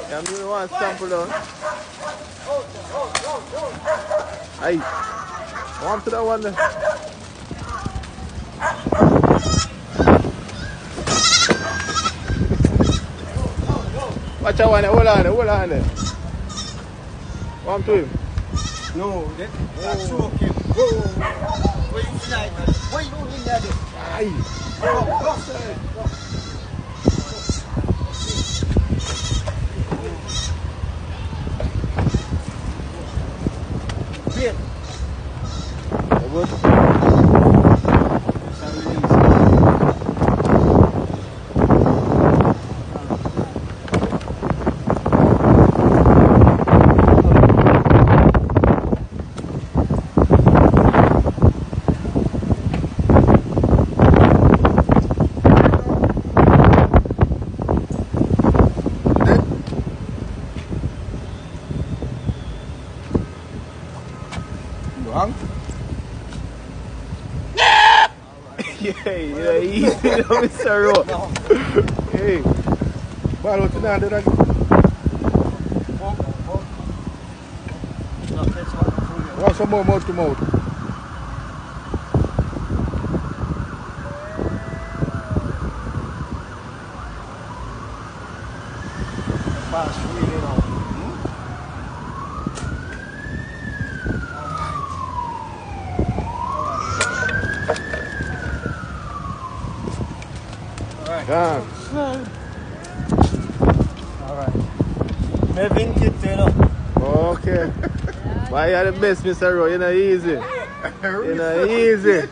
Yeah, me want sample down. Aye. Warm to that one there. Watch that one there. Hold on there. Hold on there. Warm to him. No, that's okay. Whoa. What you tonight? What you doing in there? Aye. Go. Wait. Good. Bang. Yeah, easy, Mr. Ro. Hey, ball out to now, did I? Want some more mouth to mouth? Fast really now. Yeah. Alright. Maybe kit, you know. Okay. Why you are the best, Mr. Ro? You know easy. You know easy.